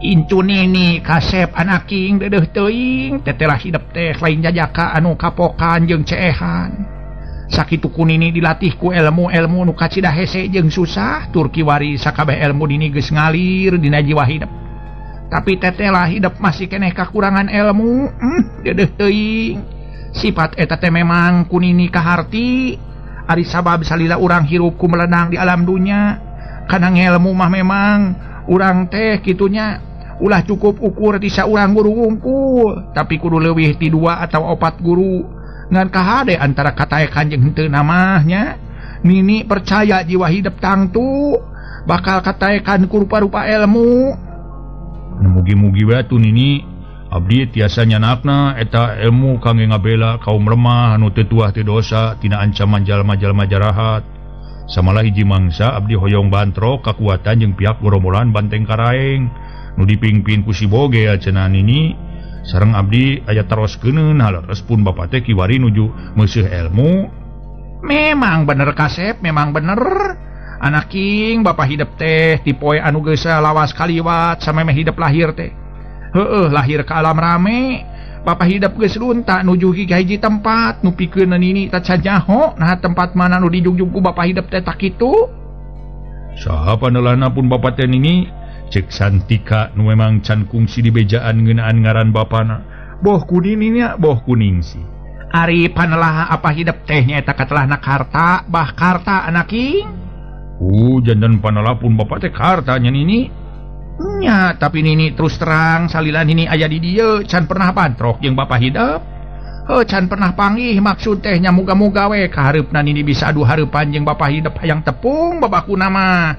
Incu Nini kasep anaking deudeuh teuing tetela hidup teh lain jajaka anu kapokan jeung ceehan. Sakitu ku Nini dilatih ku ilmu-ilmu nu kacida hese jeung susah tur kiwari sakabeh ilmu Nini geus ngalir dina jiwa hidup. Tapi tetela hidup masih keneh kakurangan ilmu. Deudeuh teuing. Sifat eta teh memang ku Nini kaharti ari sabab salila urang hirup ku melenang di alam dunya. Kana ilmu mah memang urang teh kitunya ulah cukup ukur ti saurang guru wungkul, tapi kudu leuwih ti 2 atau 4 guru. Ngan kahade antara kataekan jeung henteu namanya. Nini percaya jiwa hidup tangtu bakal kataekan ku rupa-rupa ilmu. Mugi-mugi we atuh Nini abdi tiasa nyanakna eta ilmu kangge ngabela kaum lemah anu teu tuah teu dosa tina ancaman jalma-jalma jarahat. Samalah hiji mangsa abdi hoyong bantrok kakuatan jeung pihak goromolan banteng karaeng nu dipingpin ku si boge cenah Nini. Sareng abdi aya teroskeun haleres pun bapa teh kiwari nuju meuseuh ilmu. Memang bener kasep, memang bener. Anaking bapa hidup teh tipoe anu geus lawas kaliwat samemeh hidup lahir teh. Heueuh lahir ka alam rame. Bapa hidup geus lunta nuju ka hiji tempat nu pikeun Nini taca nyaho nah tempat mana nu dijugjug ku bapa hidup teh tak kitu. Saha panelana pun bapa teh Nini? Cek Santika nu memang can kungsi di bejaan ngeunaan ngaran bapana. Boh kuning nya, boh kuning sih. Ari panelah apa hidup teh nyaeta katelahna karta, bah karta anaking. Jandan panelah pun bapak teh karta nya Nini. Nya, tapi Nini terus terang salila Nini aya di dieu can pernah bantrok jeung bapak hidup. can pernah panggih maksud tehnya muga-muga we kaharepna nini bisa aduh hareupan jeung bapa hidup hayang tepung babaku nama.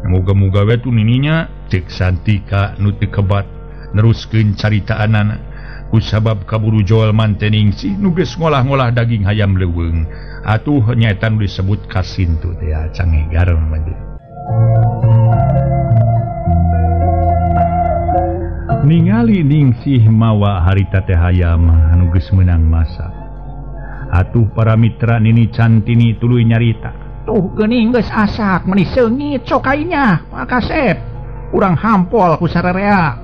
Muga-muga we tu nininya cek Santika nu teu kebat neruskeun caritaanana kusabab kaburu joal mantening si nu geus ngolah-ngolah daging hayam leuweung atuh nyaeta nu disebut kasintu teh canggih garam mah. Ningali ningsih mawa harita teh hayam anu geus meunang masak. Atuh para mitra nini Cantini tuluy nyarita. Tuh geuning geus asak meuni seungit sok kainya makasep. Urang hampol ku sararea.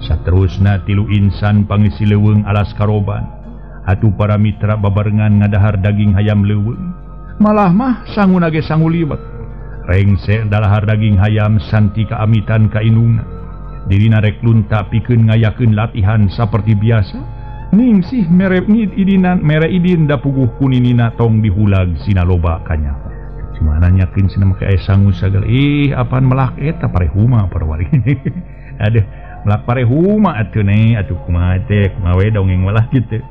Saterusna tilu insan pangisi leuweung alas karoban. Atuh para mitra babarengan ngadahar daging hayam leuweung. Malah mah sanguna ge sangu liwet. Rengse dalahar daging hayam Santika amitan ka inungna. Dirina rek lunta pikeun ngayakeun latihan saperti biasa. Ningsih mere idin da puguh kuninina tong dihulag sina loba kanya. Cumana nyakeun sina make aya sangu sagala. Apaan melak eta parehuma parwari. Aduh, melak parehuma atuh ne atuh kumaha teh kumaha we dongeng malah kitu.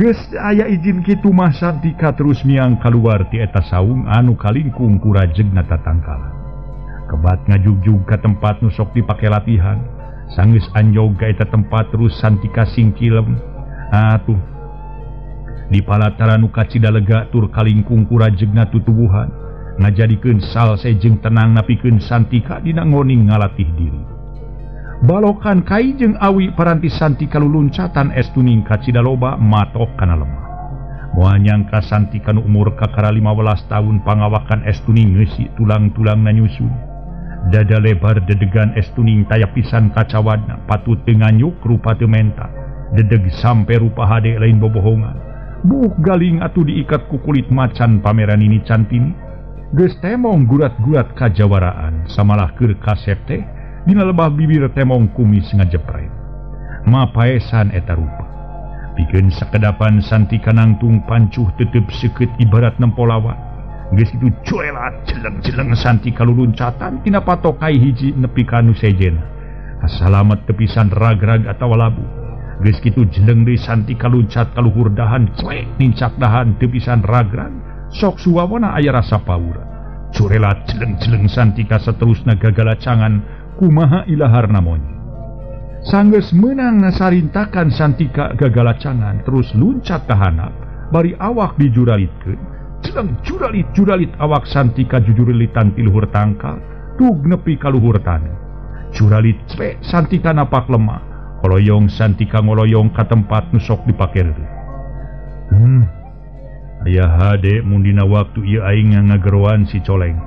Geus aya izin kitu mah Santika terus miang kaluar ti eta saung anu kalingkung ku rajegna tatangkala. Kebat ngajugjug ka tempat nu sok dipake latihan. Sanggeus anjog ka eta tempat terus Santika singkilem. Atuh di palatara nu kacida lega tur kalingkung ku rajegna tutubuhan ngajadikeun salse jeung tenang napikeun Santika dina ngoning ngalatih diri. Balokan kai jeung awi paranti Santika luluncatan estuning kacida loba matok kana lemah. Moal nyangka Santika nu umur kakara 15 tahun pangawakan estuning ngeusi tulang-tulangna nyusun. Dada lebar dedegan estuning taya pisan kacawadna patut teu nganyuk rupa teu menta. Dedeg sampe rupa hade lain bobohongan. Buh galing atuh diikat ku kulit macan pameran ini Cantini. Geus temong gurat-gurat kajawaraan samalah keur kasep teh dina lebah bibir temong kumis ngajepret. Mapaesan eta rupa. Pikeun sakedapan Santika nangtung pancuh tetep seukeut ibarat nempolawan. Geus itu cuelat jeleng-jeleng Santika luluncatan tina patokai hiji nepi ka anu sejena. Asalamet tepisan rag-rag atawa labu. Geus kitu jeleng deui Santika luncat ka luhur dahan cuek nincak dahan tepisan rag-rag sok suwawana aya rasa paura. Curelat jeleng-jeleng Santika saterusna gagalacangan kumaha ilaharna monyet. Sanggeus meunang sarintakan Santika gagalacangan terus luncat ka handap bari awak dijuralitkeun. Jeleng juralit awak Santika jujurilitan ti luhur tangkal tug nepi ka luhur taneuh. Juralit cre Santika napak lemah. Koloyong Santika ngoloyong ka tempat nu sok dipake reureuh. Aya hade mun dina waktu ieu aing ngageroan si Coleng.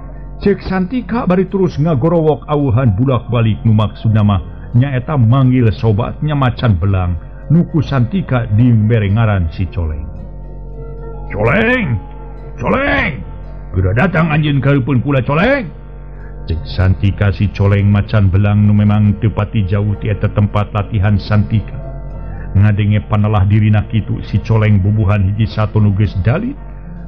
Cek Santika bari terus ngagorowok awuhan bulak-balik nu maksudna mah nyaeta manggil sobatnya macan belang nuku Santika dimberengaran si Coleng. Coleng, udah datang anjeun kaeupeun pula Coleng. Cek Santika si Coleng macan belang nu memang teu pati jauh ti eta tempat latihan Santika. Ngadenge panalah dirina kitu si Coleng bubuhan hiji sato nu geus dalit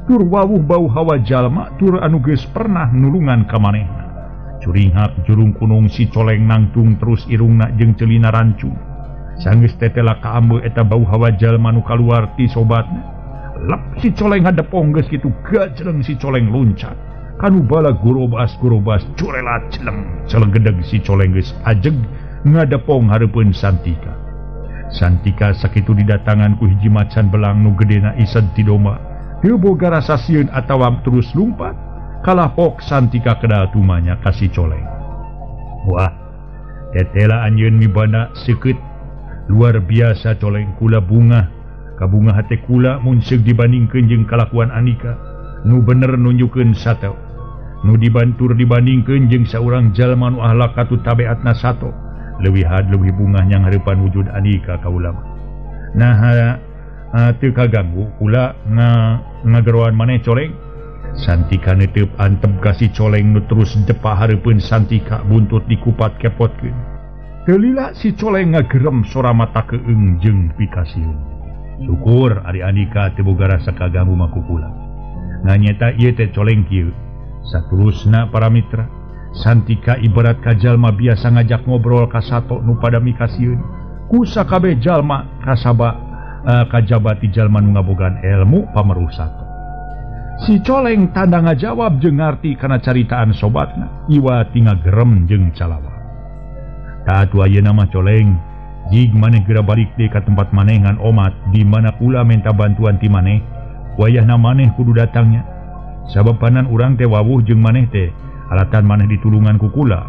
tur wawuh bau hawa jalma tur anu geus pernah nulungan ka manehna. Curinghak jurung kunung si Coleng nangtung terus irungna jeung celina rancung. Sanggeus tetela ka ambe eta bau hawa jalma nu kaluar ti sobatna. Lep si Coleng hadepong geus kitu gajreng si Coleng luncat. Kanu bala gorobas curelat jeleng. Celegedeg si Coleng geus ajeg ngadepong hareupeun Santika. Santika sakitu didatangan ku hiji macan belang nu gedena ised ti domba. Teu boga rasa sieun atawa terus lumpat. Kalah pok Santika kedah tumanya ka si Coleng. Wah, tetela anjeun mibana seukeut luar biasa Coleng kula bunga. Kabunga hate kula mun seug dibandingkeun jeung kalakuan Andika nu bener nunjukeun sato nu dibantur dibandingkeun jeung saurang jalma nu ahlak katut tabeatna sato leuwih bungah nyang hareupan wujud Andika ka ulama. Nah teu kaganggu kula ngageroan maneh Coleng. Santika neuteup antep ka si Coleng nu terus depa hareupeun Santika buntut dikupat kepotkeun. Teu lila si Coleng ngagerem sora mata keung jeung pikasieun. Syukur ari Andika teu boga rasa kaganggu mah ku kula. Nganyeta ieu teh Coleng kieu. Saterusna para mitra, Santika ibarat ka jalma biasa ngajak ngobrol ka sato nu pada mikasieun. Ku sakabeh jalma kasaba kajabati jalma nu ngabogaan ilmu pamerusak. Si Coleng tanda ngajawab jeung ngarti kana caritaan sobatna, iwa tinggal gerem jeung calawa. Taatu ayeuna mah Coleng, jig maneh geura balik deui ka tempat maneh ngan omat di mana ulah minta bantuan ti maneh, wayahna maneh kudu datangnya. Sabab panan urang teh wawuh jeung maneh teh, alatan maneh ditulungan ku kula.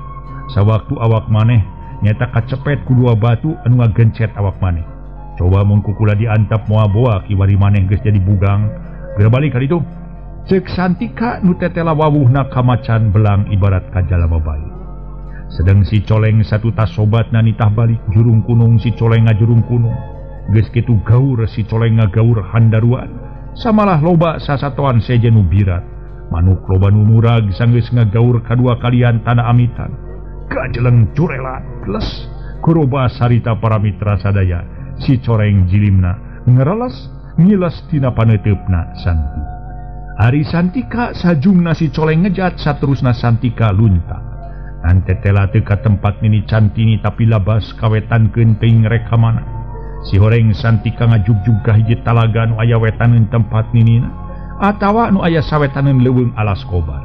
Sawaktu awak maneh nyata kacepet ku dua batu anu ngagencet awak maneh. Coba mun ku kula diantap moal boa kiwari maneh geus jadi bugang, geura balik ka ditu. Cek Santika nu tetela wawuhna kamacan belang ibarat kajala babai. Sedang si Coleng satu tas sobatna nitah balik jurung kunung si Coleng ngajurung kunung. Geus kitu gaur si Coleng ngagaur handaruan. Samalah loba sasatoan seje nu birat. Manuk loba nu murag sanggeus ngagaur kadua kalian tanah amitan. Kajeleng curelat les kuroba sarita para mitra sadaya. Si Coleng jilimna ngereles ngiles tina paneteupna Santi. Ari Santika sajungna si Coleng ngejat saterusna Santika lunta. Antetela teu ka tempat nini Cantini tapi labas kawetan teuing rek ka mana. Si horeng Santika ngajugjug ka hiji talaga nu aya wetaneun tempat ninina atawa nu aya sawetaneun leuweung alas kobar.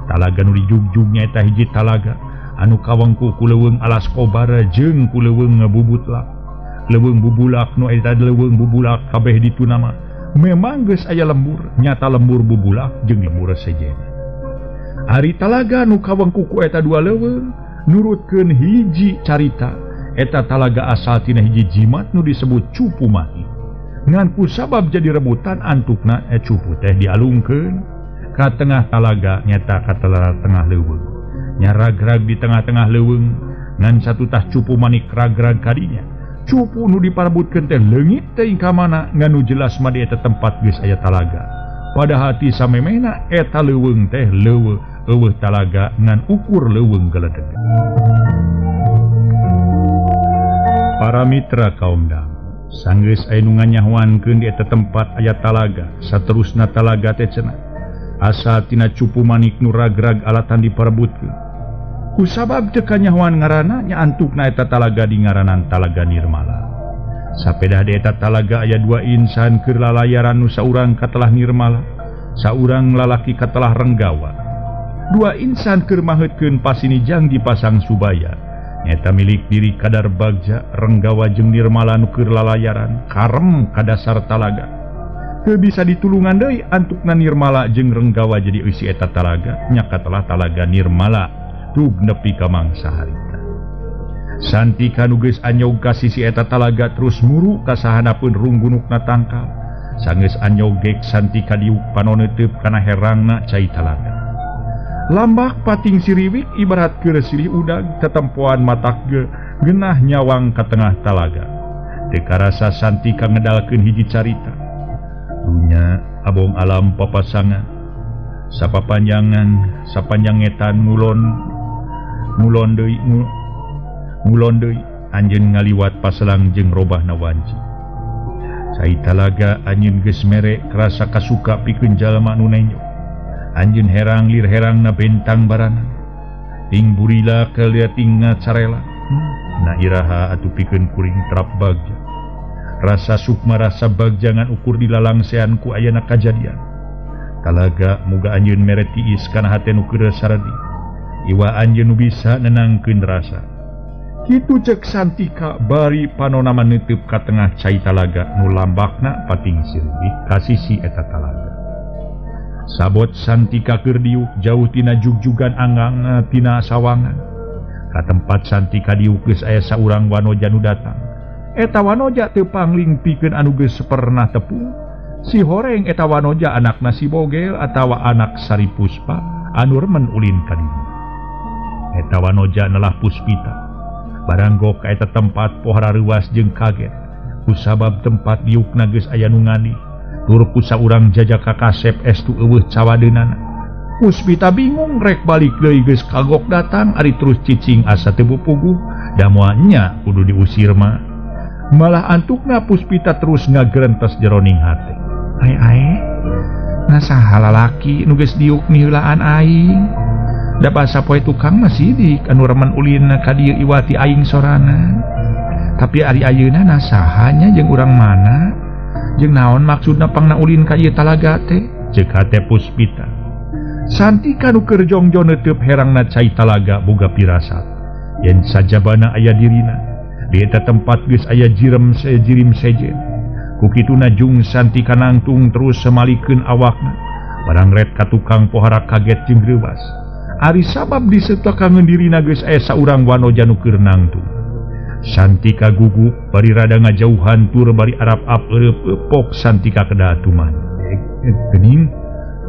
Talaga nu dijugjug nyaeta hiji talaga anu kawengku ku leuweung alas kobar jeung ku leuweung ngabubutlah. Leuweung bubulak nu eta leuweung bubulak kabeh ditu nama. Memang geus aya lembur, nyata lembur bubulak jeung lembur sejena. Ari talaga nu kawengku ku eta dua leuweung nurutkeun hiji carita, eta talaga asal tina hiji jimat nu disebut cupu mati. Ngan ku sabab jadi rebutan antukna cupu teh dialungkeun ka tengah talaga nyata ka tengah leuweung. Nyaragrag di tengah-tengah leuweung ngan satu tah cupu manik ragrag kadinya. Cupu nu diparebutkeun teh leungit teuing ka mana nganu jelas mah di eta tempat geus aya talaga. Pada hati samemehna eta leuweung teh eueuh talaga ngan ukur leuweung geledeg. Para mitra kaum dam, sanggeus aya nu nganyahwankeun di eta tempat aya talaga, saterusna talaga teh cenah asal tina cupu manik nu ragrag alatan diparebutkeun. Kusabab teu kanyahoan ngaranna nya antukna eta talaga di ngaranan Talaga Nirmala. Sapedah di eta talaga aya dua insan keur lalayaran nu saurang katelah Nirmala, saurang lalaki katelah Renggawa. Dua insan keur maheutkeun pasinijang dipasang subaya. Nyata milik diri Kadar Bagja, Renggawa jeung Nirmala nu keur lalayaran karem ka dasar talaga. Teu bisa ditulungan deui antukna Nirmala jeung Renggawa jadi isi eta talaga nya katelah Talaga Nirmala. Tug nepi ka mangsa harita. Santika nu geus anyog ka sisi eta talaga terus muru ka sahanapeun runggunukna tangkal. Sanggeus anyog gek Santika diuk panoneuteub kana herangna cai talaga. Lambak pating siriwik ibarat keur silih udag tetempoan matak geunah nyawang ka tengah talaga. Teu karasa Santika ngedalkeun hiji carita. Dunya abong alam papasangan. Sapanjang etan ngulon deui anjeun ngaliwat paselang jeung robahna wanci. Cai talaga anjeun geus mere kerasa kasuka pikeun jalma nu nenyo. Anjeun herang lir herangna bentang barana. Ting burila keleuting ngacarela. Na iraha atuh pikeun kuring trap Bagja. Rasa sukma rasa Bagja ngan ukur dilalangsean ku ayana kajadian. Talaga muga anjeun mere tiis kana hate nu keur saradi. Iwa anjeun nu bisa nenangkeun rasa. Kitu cek Santika bari panonama neuteub ka tengah cai talaga nu lambakna pating sirih ka sisi eta talaga. Sabot Santika keur diuk jauh tina jugjugan anggang tina sawangan. Ka tempat Santika diuk geus aya saurang wanoja nu datang. Eta wanoja teu pangling pikeun anu geus pernah tepung. Si horeng eta wanoja anakna si Bogel atawa anak Sari Puspa anu remen ulin ka dieu. Eta wanoja nelah Puspita. Baranggok ka eta tempat pohara reuas jeung kaget. Kusabab tempat diukna geus aya nu ngalih. Tur ku saurang jajak kakasep estu eueuh cawadeunana. Puspita bingung rek balik deui geus kagok datang ari terus cicing asa teu puguh da moal nya kudu diusir mah. Malah antukna Puspita terus ngagrentes jeroning hate. Ae nasaha lalaki nu geus diuk niheulaan aing. Da basa poe tukang mah sidik anu remen ulin ka dieu iwati aing sorangan. Tapi ari ayeuna nasahanya jeung urang mana jeung naon maksudna pangna ulin ka ieu talaga teh ceuk hate Puspita. Santika nu keur jongjo neuteub herangna cai talaga boga pirasat yen sajabana aya dirina di eta tempat geus aya jirim sejen. Ku kituna jung Santika nangtung terus semalikeun awakna barang red ka tukang pohara kaget jeung greuwas. Ari sabab disetakangeun dirina geus aya saurang wanoja nu keur nangtung. Santika gugup bari rada ngajauhan tur bari arap-ap eureup pok Santika kedah atuman. Geuning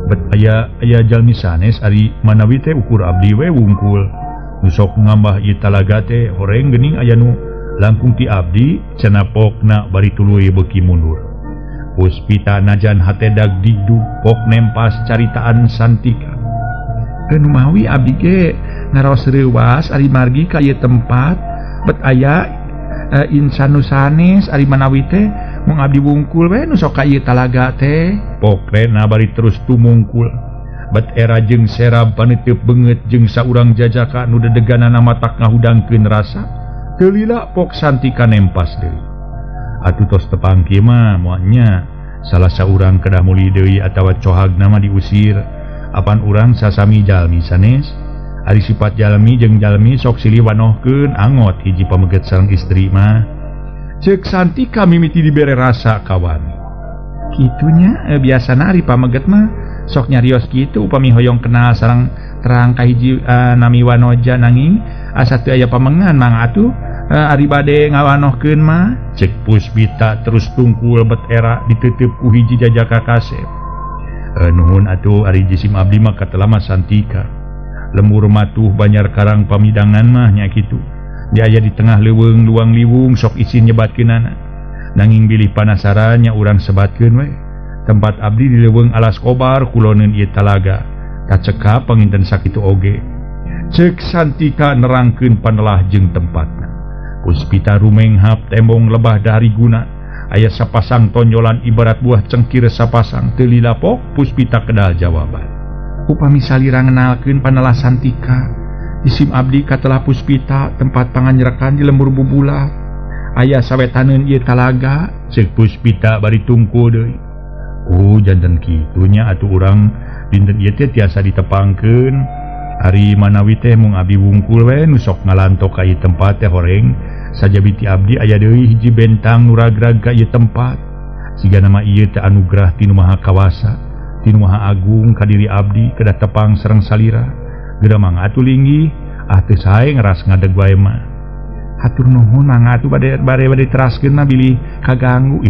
bet aya jalmi sanes ari manawi teh ukur abdi we wungkul. Nu sok ngambah ieu talaga teh horeng geuning aya nu langkung ti abdi cenah pokna bari tuluy beuki mundur. Puspita najan hate dag digdu pok nempas caritaan Santika. Nu mawi abdi ge ngaraos reuwas ari margi ka ieu tempat. Bet aya insan nu sanes ari manawi teh mung abdi wungkul we nu sok ka ieu talaga teh. Pokrena bari terus tumungkul. Bet era jeung serab paneuteub beungeut jeung saurang jajaka nu dedeganana matak ngahudangkeun rasa. Teu lila pok Santika nempas deui. Atuh tos tepang kieu mah moalnya salah saurang kedah muli deui atawa cohagna mah diusir. Apan urang sasami jalmi sanes ari sifat jalmi jeung jalmi sok silih wanohkeun angot hiji pameget sareng istri mah. Ceuk Santika mimiti dibere rasa kawan. Kitunya biasana ari pameget mah sok nyarios kitu upami hoyong kenal sareng terang ka hiji nami wanoja nanging asa teu aya pamengan mang atuh ari bade ngawanohkeun mah. Ceuk Puspita terus tungkul bet era diteuteub ku hiji jajaka kasep. Nuhun atuh ari jisim abdi mah katelama Santika. Lembur matuh banyar karang pamidangan mah nya kitu. Dia aya di tengah leuweung luang liwung sok isin nyebatkeunana. Nanging bilih panasaran nya urang sebatkeun we. Tempat abdi di leuweung alas kobar kuloneun ieu talaga. Kacekap panginten sakitu oge. Ceuk Santika nerangkeun panelah jeung tempatna. Puspita rumenghap tembong lebah dari guna. Aya sapasang tonjolan ibarat buah cengkir sapasang teu lila pok Puspita kedah jawaban. Upami salira ngenalkeun panelah Santika isim abdi katelah Puspita tempat panganyrekan di lembur bubulat aya sawetaneun ieu talaga. Ceuk Puspita bari tungku deui. Janten kitunya atuh urang dinten ieu teh tiasa ditepangkeun ari manawi teh mung abdi wungkul we nu sok ngalantok ka ieu tempat teh horeng sajabi ti abdi aya deui hiji bentang nu ragrag ka ieu tempat siga nama ieu teh anugerah ti Nu Maha Kawasa ti Nu Maha Agung ka diri abdi kedah tepang sareng salira. Geura mangga atuh linggih teu sae ngeras ngadeg wae mah. Hatur nuhun mangga atuh bade teraskeun mah bilih kaganggu.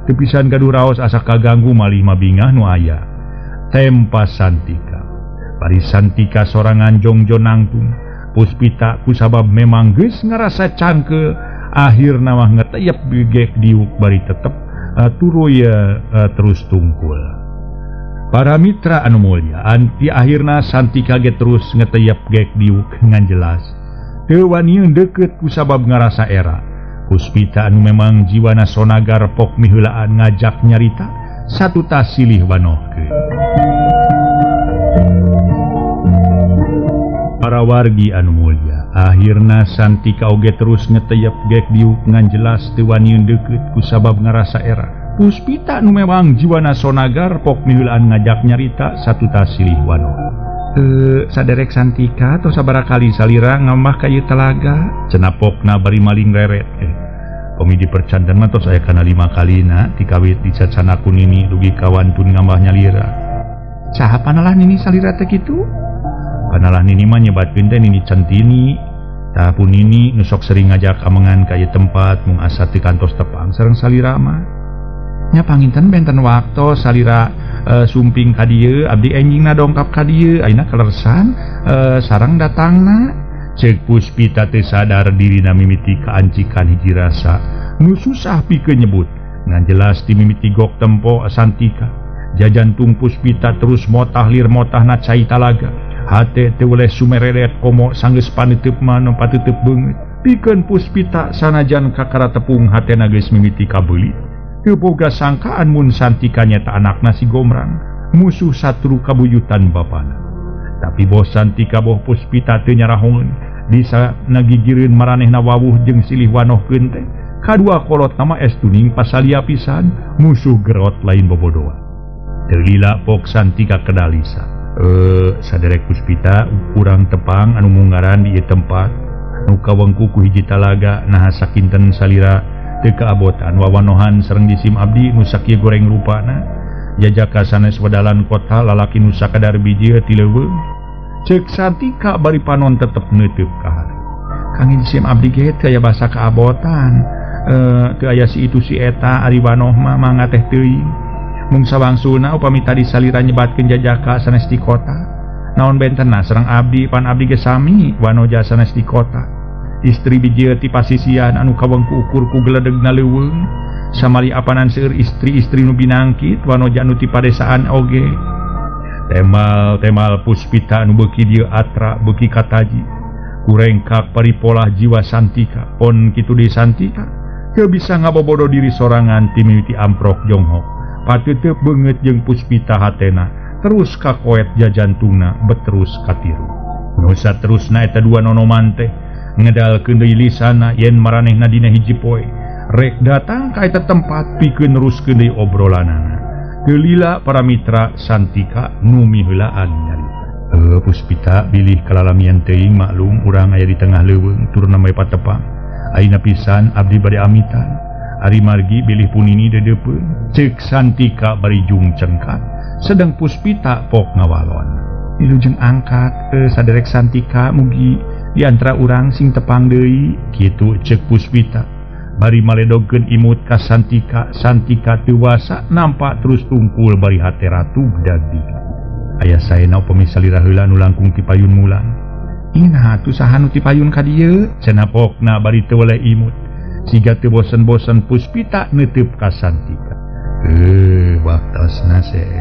Teu pisan gaduh raos asa kaganggu malih mabingah nu aya. Tempas Santika. Bari Santika sorangan jongjo nangtung. Puspita kusabab memang geus ngarasa cangkeul akhirna mah ngeteyep gegek diuk bari tetep turuy terus tungkul. Para mitra anu mulya, anti akhirna Santika ge terus ngeteyep gek diuk ngan jelas. Teu wani deukeut kusabab ngarasa era. Puspita anu memang jiwana sonagar pok miheulaan ngajak nyarita satu tas silih wanohkeun. Para wargi anu mulya, akhirna Santika oge terus ngeteyep gek diuk ngan jelas teu wani deukeut kusabab ngarasa era. Puspita anu memang jiwana sonagar pok miheulaan ngajak nyarita satu tas silih wanoh. Saderek Santika tos sabarakali salira ngambah ka ieu talaga. Cenah pokna bari maling reret. Komedi percandan mah tos aya kana 5 kalina tikawit dicacanaku nini dugi kawan pun ngambah nyalira. Saha panalah nini salira teh kitu? Panalah nini mah nyebatkeun teh nini Centini. Tah pun nini nu sok sering ngajak amengan ka ieu tempat mung asa teu kantos tepang sareng salira mah. Nya panginten benten waktu salira sumping ka dieu abdi enjingna dongkap ka dieu ayeuna kalersan sareng datangna. Ceuk Puspita teh sadar dirina mimiti kaancikan hiji rasa nu susah pikeun nyebut ngan jelas ti mimiti gok tempo Santika. Jajantung Puspita terus motah lir motahna cai talaga. Hate teu oleh sumereret komo sanggeus paneuteub mah nu pateuteub beungeut. Pikeun Puspita sanajan kakara tepung hatena geus mimiti kabeuli. Teu boga sangkaan mun Santika nyata anakna si Gomrang, musuh satru kabuyutan bapana. Tapi boh Santika boh Puspita teu nyarahongeun. bisa nagigireun maranehna wawuh jeung silih wanohkeun teh kadua kolot nama estuning pasalia pisan musuh gerot lain bobodoa. Teu lila pok Santika kedalisa. Saderek Puspita urang tepang anu munggaran di ieu tempat nu kawengku ku hiji talaga naha sakinten salira teu kaabotan wawanohan sareng jisim abdi nu sakieu goreng rupana jajaka sanes wadalan kota lalaki nu sakadar biji ti leuweung. Cek Santika bari panon tetep neuteub ka hari. Kang jisim abdi ge teu aya basa kaabotan. Teu aya si itu si eta ari wanoh mah mangga teh teuing. Mung sawangsuna upami tadi salira nyebatkeun jajaka sanes di kota. Naon bentenna sareng abdi pan abdi ge sami wanoja sanes di kota. Istri biji ti pasisian anu kawengku ukur ku geledegna leuweung. Samali apanan seueur istri-istri nu binangkit wanoja anu ti padesaan oge. Temal Puspita anu beuki dieu atra beuki kataji kurengkak paripolah jiwa Santika pon kitu deui Santika teu bisa ngabobodo diri sorangan ti mimiti amprok jonghok pateuteub beungeut jeung Puspita hatena terus kakoet jajantungna beterus katiru nu saterusna eta dua nonoman teh ngedalkeun deui lisanna yen maranehna dina hiji poe rek datang ka eta tempat pikeun neruskeun deui obrolanana. Gelila para mitra Santika numi heulaan nyarita. Puspita bilih kalalamian teuing maklum urang aya di tengah leuweung turun namai patepang. Ayeuna pisan abdi bade amitan. Ari margi bilih punini dedeupeun. Ceuk Santika bari jung cengkat sedang Puspita pok ngawalon. Wilujeng angkat saderek Santika mugi di antara urang sing tepang deui kitu ceuk Puspita. Bari maledogkeun imut ka Santika teu wasa nampak terus tungkul bari hate ratu dagdi. Aya saena upami salira heula nu langkung ti payun mulang. Ina atuh saha nu ti payun ka dieu? Cenah pokna bari teu weleh imut. Siga teu bosen-bosen Puspita neuteub ka Santika. Waktosna sek.